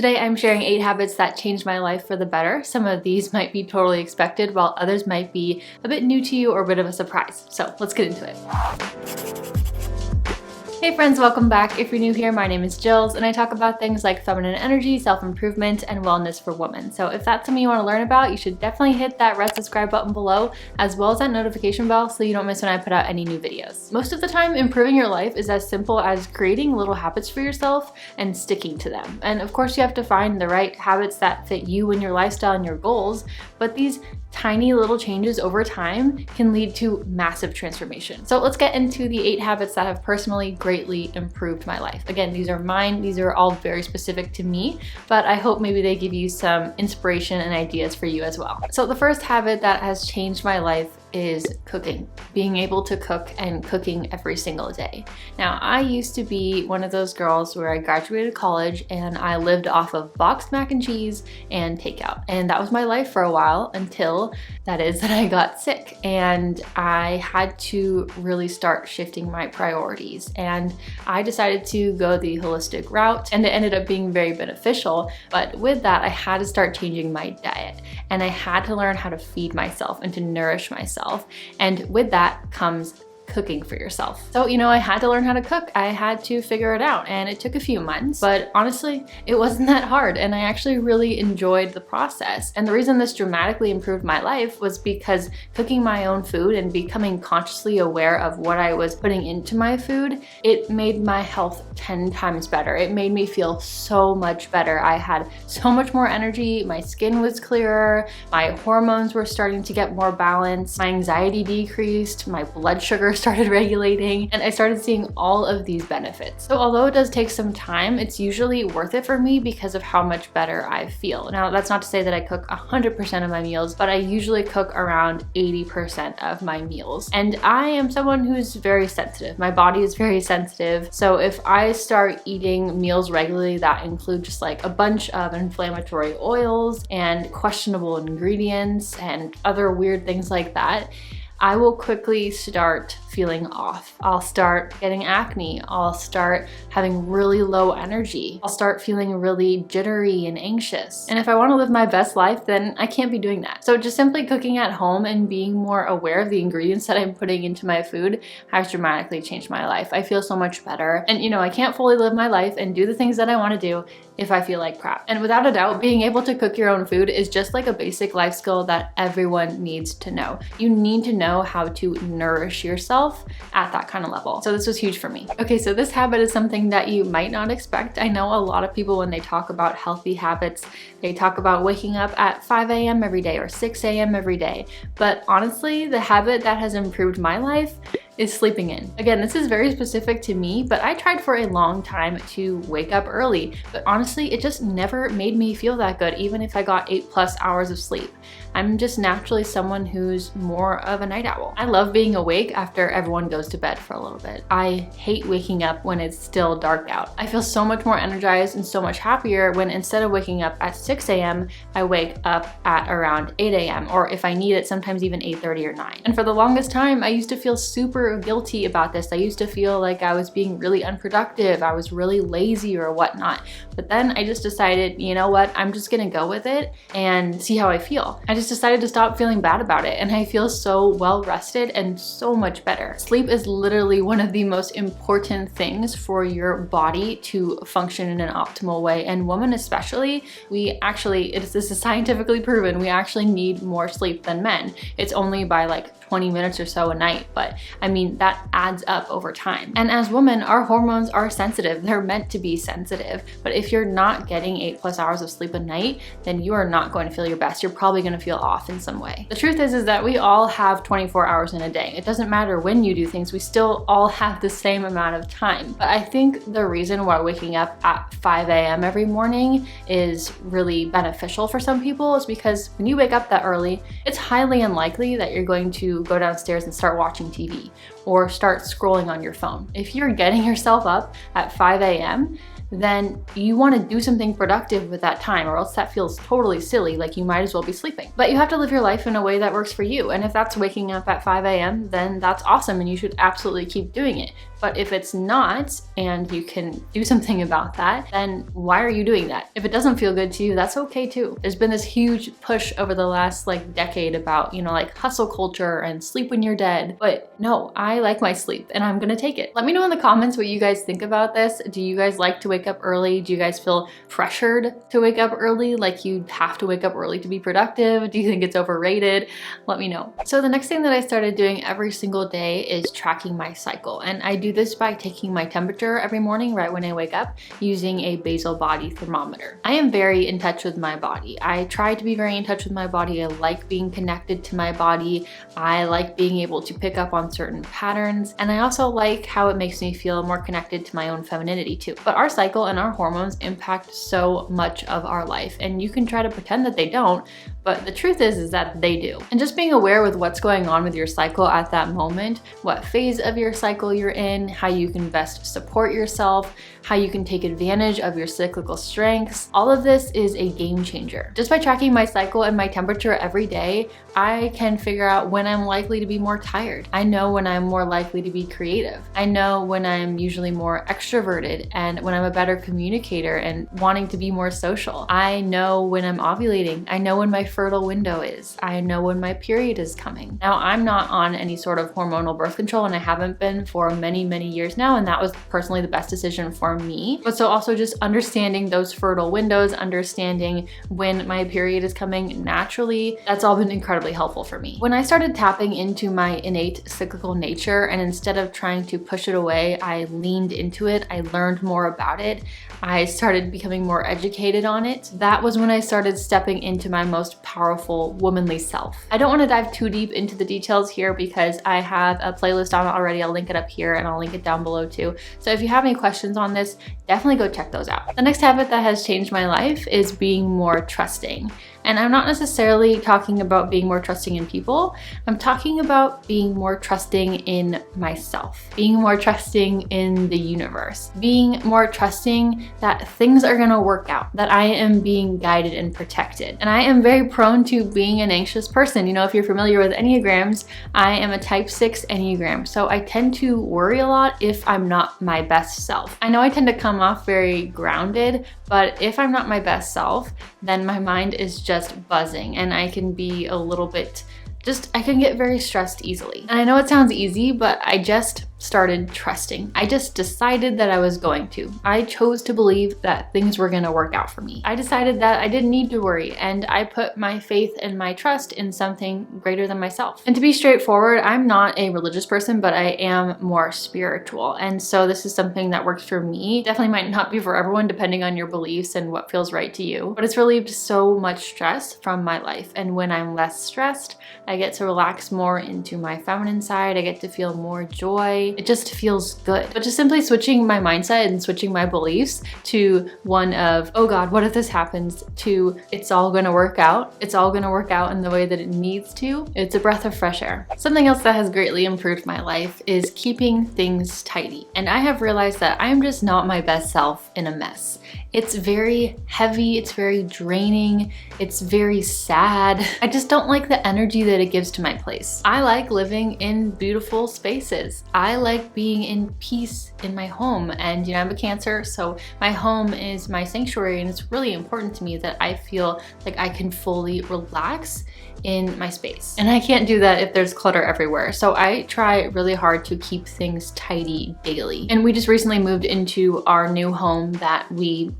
Today I'm sharing 8 habits that changed my life for the better. Some of these might be totally expected, while others might be a bit new to you or a bit of a surprise. So let's get into it. Hey friends, welcome back. If you're new here, my name is Jillz and I talk about things like feminine energy, self-improvement, and wellness for women. So if that's something you want to learn about, you should definitely hit that red subscribe button below, as well as that notification bell so you don't miss when I put out any new videos. Most of the time, improving your life is as simple as creating little habits for yourself and sticking to them. And of course, you have to find the right habits that fit you and your lifestyle and your goals, but these tiny little changes over time can lead to massive transformation. So let's get into the 8 habits that have personally greatly improved my life. Again, these are mine. These are all very specific to me, but I hope maybe they give you some inspiration and ideas for you as well. So the first habit that has changed my life is cooking. Being able to cook and cooking every single day. Now, I used to be one of those girls where I graduated college and I lived off of boxed mac and cheese and takeout. And that was my life for a while until that I got sick and I had to really start shifting my priorities. And I decided to go the holistic route and it ended up being very beneficial. But with that, I had to start changing my diet and I had to learn how to feed myself and to nourish myself. And with that comes cooking for yourself. So, I had to learn how to cook. I had to figure it out and it took a few months, but honestly, it wasn't that hard and I actually really enjoyed the process. And the reason this dramatically improved my life was because cooking my own food and becoming consciously aware of what I was putting into my food, it made my health 10 times better. It made me feel so much better. I had so much more energy, my skin was clearer, my hormones were starting to get more balanced, my anxiety decreased, my blood sugar started regulating, and I started seeing all of these benefits. So although it does take some time, it's usually worth it for me because of how much better I feel. Now, that's not to say that I cook 100% of my meals, but I usually cook around 80% of my meals. And I am someone who's very sensitive. My body is very sensitive. So if I start eating meals regularly that include just like a bunch of inflammatory oils and questionable ingredients and other weird things like that, I will quickly start feeling off. I'll start getting acne. I'll start having really low energy. I'll start feeling really jittery and anxious. And if I want to live my best life, then I can't be doing that. So just simply cooking at home and being more aware of the ingredients that I'm putting into my food has dramatically changed my life. I feel so much better. And I can't fully live my life and do the things that I want to do if I feel like crap. And without a doubt, being able to cook your own food is just like a basic life skill that everyone needs to know. You need to know how to nourish yourself at that kind of level. So this was huge for me. Okay, so this habit is something that you might not expect. I know a lot of people, when they talk about healthy habits, they talk about waking up at 5 a.m. every day or 6 a.m. every day. But honestly, the habit that has improved my life is sleeping in. Again, this is very specific to me, but I tried for a long time to wake up early, but honestly, it just never made me feel that good, even if I got 8+ hours of sleep. I'm just naturally someone who's more of a night owl. I love being awake after everyone goes to bed for a little bit. I hate waking up when it's still dark out. I feel so much more energized and so much happier when instead of waking up at 6 a.m., I wake up at around 8 a.m. or if I need it, sometimes even 8:30 or 9. And for the longest time, I used to feel super guilty about this. I used to feel like I was being really unproductive. I was really lazy or whatnot. But then I just decided, you know what? I'm just gonna go with it and see how I feel. I just decided to stop feeling bad about it and I feel so well rested and so much better. Sleep is literally one of the most important things for your body to function in an optimal way, and women especially, this is scientifically proven, we actually need more sleep than men. It's only by like 20 minutes or so a night, but I mean, that adds up over time. And as women, our hormones are sensitive. They're meant to be sensitive. But if you're not getting 8+ hours of sleep a night, then you are not going to feel your best. You're probably going to feel off in some way. The truth is that we all have 24 hours in a day. It doesn't matter when you do things, we still all have the same amount of time. But I think the reason why waking up at 5 a.m. every morning is really beneficial for some people is because when you wake up that early, it's highly unlikely that you're going to go downstairs and start watching TV or start scrolling on your phone. If you're getting yourself up at 5 a.m., then you want to do something productive with that time, or else that feels totally silly, like you might as well be sleeping. But you have to live your life in a way that works for you. And if that's waking up at 5 a.m., then that's awesome and you should absolutely keep doing it. But if it's not, and you can do something about that, then why are you doing that? If it doesn't feel good to you, that's okay too. There's been this huge push over the last like decade about, you know, like hustle culture and sleep when you're dead. But no, I like my sleep and I'm gonna take it. Let me know in the comments what you guys think about this. Do you guys like to wake up early? Do you guys feel pressured to wake up early? Like you have to wake up early to be productive? Do you think it's overrated? Let me know. So the next thing that I started doing every single day is tracking my cycle. And I do this by taking my temperature every morning right when I wake up using a basal body thermometer. I am very in touch with my body. I try to be very in touch with my body. I like being connected to my body. I like being able to pick up on certain patterns. And I also like how it makes me feel more connected to my own femininity too. But our cycle and our hormones impact so much of our life, and you can try to pretend that they don't, but the truth is that they do. And just being aware with what's going on with your cycle at that moment, what phase of your cycle you're in, how you can best support yourself, how you can take advantage of your cyclical strengths, all of this is a game changer. Just by tracking my cycle and my temperature every day, I can figure out when I'm likely to be more tired. I know when I'm more likely to be creative. I know when I'm usually more extroverted and when I'm a better communicator and wanting to be more social. I know when I'm ovulating. I know when my fertile window is. I know when my period is coming. Now, I'm not on any sort of hormonal birth control, and I haven't been for many, many years now, and that was personally the best decision for me. But so also just understanding those fertile windows, understanding when my period is coming naturally, that's all been incredibly helpful for me. When I started tapping into my innate cyclical nature, and instead of trying to push it away, I leaned into it, I learned more about it, I started becoming more educated on it. That was when I started stepping into my most powerful womanly self. I don't want to dive too deep into the details here because I have a playlist on it already. I'll link it up here and I'll link it down below too. So if you have any questions on this, definitely go check those out. The next habit that has changed my life is being more trusting. And I'm not necessarily talking about being more trusting in people. I'm talking about being more trusting in myself, being more trusting in the universe, being more trusting that things are gonna work out, that I am being guided and protected. And I am very prone to being an anxious person. You know, if you're familiar with Enneagrams, I am a type 6 Enneagram. So I tend to worry a lot if I'm not my best self. I know I tend to come off very grounded, but if I'm not my best self, then my mind is just buzzing and I can be a little bit I can get very stressed easily. And I know it sounds easy, but I just started trusting. I just decided that I was going to. I chose to believe that things were gonna work out for me. I decided that I didn't need to worry, and I put my faith and my trust in something greater than myself. And to be straightforward, I'm not a religious person, but I am more spiritual. And so this is something that works for me. Definitely might not be for everyone, depending on your beliefs and what feels right to you. But it's relieved so much stress from my life. And when I'm less stressed, I get to relax more into my feminine side. I get to feel more joy. It just feels good. But just simply switching my mindset and switching my beliefs to one of, oh God, what if this happens, to it's all gonna work out. It's all gonna work out in the way that it needs to. It's a breath of fresh air. Something else that has greatly improved my life is keeping things tidy. And I have realized that I'm just not my best self in a mess. It's very heavy, it's very draining, it's very sad. I just don't like the energy that it gives to my place. I like living in beautiful spaces. I like being in peace in my home. And you know, I'm a Cancer, so my home is my sanctuary, and it's really important to me that I feel like I can fully relax in my space. And I can't do that if there's clutter everywhere. So I try really hard to keep things tidy daily. And we just recently moved into our new home that we,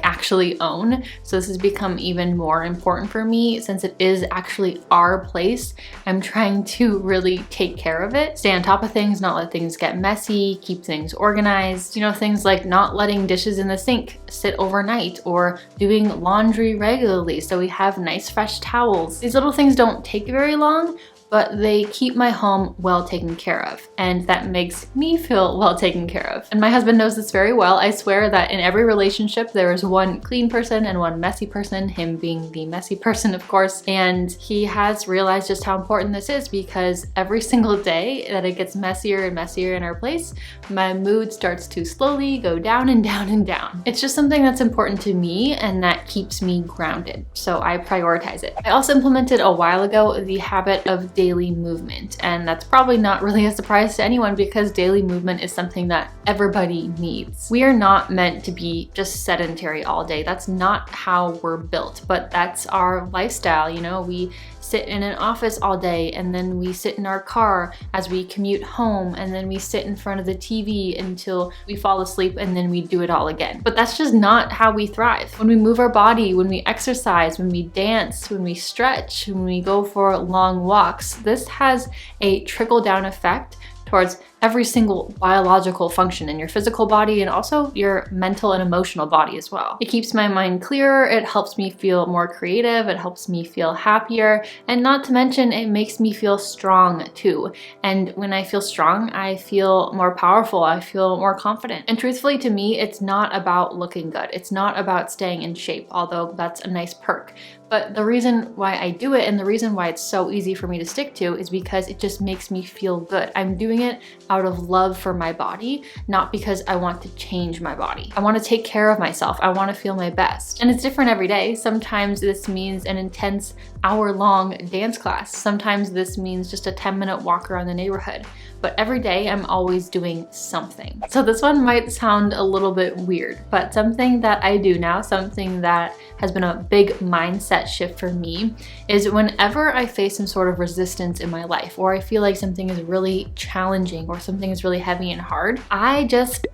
actually own. So this has become even more important for me since it is actually our place. I'm trying to really take care of it, stay on top of things, not let things get messy, keep things organized. Things like not letting dishes in the sink sit overnight or doing laundry regularly so we have nice fresh towels. These little things don't take very long, but they keep my home well taken care of, and that makes me feel well taken care of. And my husband knows this very well. I swear that in every relationship there is one clean person and one messy person, him being the messy person, of course. And he has realized just how important this is, because every single day that it gets messier and messier in our place, my mood starts to slowly go down and down and down. It's just something that's important to me and that keeps me grounded, so I prioritize it. I also implemented a while ago the habit of daily movement. And that's probably not really a surprise to anyone because daily movement is something that everybody needs. We are not meant to be just sedentary all day. That's not how we're built, but that's our lifestyle. You know, we sit in an office all day, and then we sit in our car as we commute home, and then we sit in front of the TV until we fall asleep, and then we do it all again. But that's just not how we thrive. When we move our body, when we exercise, when we dance, when we stretch, when we go for long walks, this has a trickle-down effect towards every single biological function in your physical body and also your mental and emotional body as well. It keeps my mind clearer, it helps me feel more creative, it helps me feel happier, and not to mention it makes me feel strong too. And when I feel strong, I feel more powerful, I feel more confident. And truthfully, to me, it's not about looking good. It's not about staying in shape, although that's a nice perk. But the reason why I do it and the reason why it's so easy for me to stick to is because it just makes me feel good. I'm doing it out of love for my body, not because I want to change my body. I want to take care of myself. I want to feel my best. And it's different every day. Sometimes this means an intense hour-long dance class. Sometimes this means just a 10-minute walk around the neighborhood. But every day I'm always doing something. So this one might sound a little bit weird, but something that I do now, something that has been a big mindset shift for me, is whenever I face some sort of resistance in my life, or I feel like something is really challenging or something is really heavy and hard, I just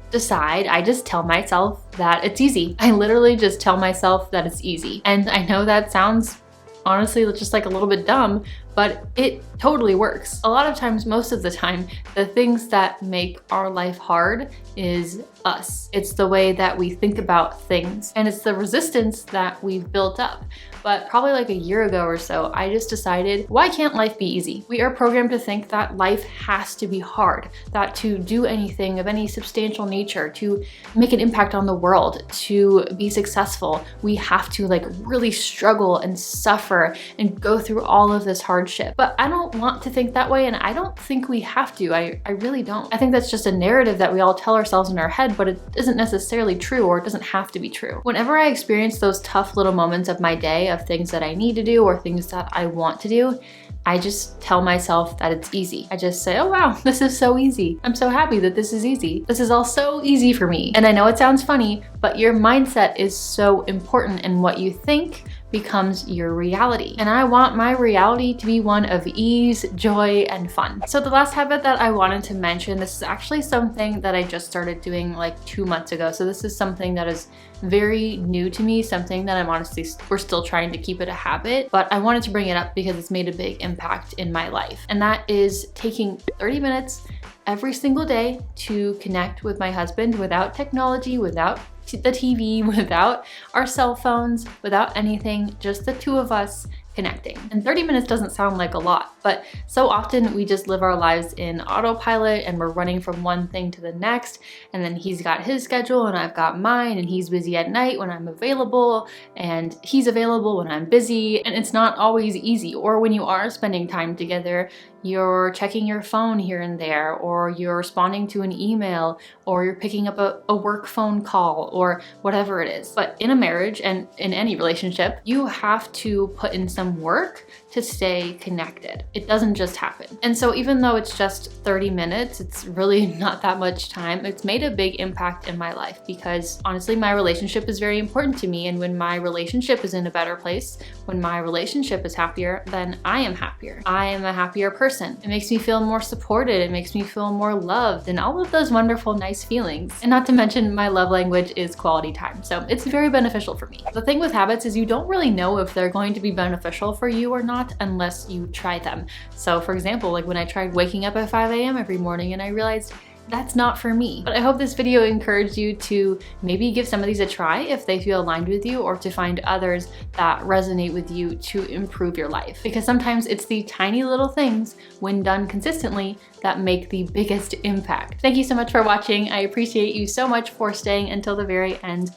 tell myself that it's easy. I literally just tell myself that it's easy. And I know that sounds honestly just like a little bit dumb, but it totally works. A lot of times, most of the time, the things that make our life hard is us. It's the way that we think about things, and it's the resistance that we've built up. But probably like a year ago or so, I just decided, why can't life be easy? We are programmed to think that life has to be hard, that to do anything of any substantial nature, to make an impact on the world, to be successful, we have to like really struggle and suffer and go through all of this hardship. But I don't want to think that way, and I don't think we have to. I really don't. I think that's just a narrative that we all tell ourselves in our head, but it isn't necessarily true, or it doesn't have to be true. Whenever I experience those tough little moments of my day of things that I need to do or things that I want to do, I just tell myself that it's easy. I just say, oh wow, this is so easy. I'm so happy that this is easy. This is all so easy for me. And I know it sounds funny, but your mindset is so important, and what you think becomes your reality. And I want my reality to be one of ease, joy, and fun. So the last habit that I wanted to mention, this is actually something that I just started doing like 2 months ago. So this is something that is very new to me, something that I'm honestly, we're still trying to keep it a habit, but I wanted to bring it up because it's made a big impact in my life. And that is taking 30 minutes every single day to connect with my husband without technology, without the TV, without our cell phones, without anything, just the two of us connecting. And 30 minutes doesn't sound like a lot, but so often we just live our lives in autopilot and we're running from one thing to the next, and then he's got his schedule and I've got mine, and he's busy at night when I'm available and he's available when I'm busy, and it's not always easy. Or when you are spending time together, you're checking your phone here and there, or you're responding to an email, or you're picking up a work phone call, or whatever it is. But in a marriage and in any relationship, you have to put in some work to stay connected. It doesn't just happen. And so even though it's just 30 minutes, it's really not that much time. It's made a big impact in my life because honestly, my relationship is very important to me. And when my relationship is in a better place, when my relationship is happier, then I am happier. I am a happier person. It makes me feel more supported. It makes me feel more loved and all of those wonderful, nice feelings. And not to mention my love language is quality time. So it's very beneficial for me. The thing with habits is you don't really know if they're going to be beneficial for you or not unless you try them. So for example, like when I tried waking up at 5 a.m. every morning and I realized that's not for me. But I hope this video encouraged you to maybe give some of these a try if they feel aligned with you, or to find others that resonate with you to improve your life. Because sometimes it's the tiny little things, when done consistently, that make the biggest impact. Thank you so much for watching. I appreciate you so much for staying until the very end.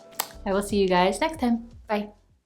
I will see you guys next time. Bye.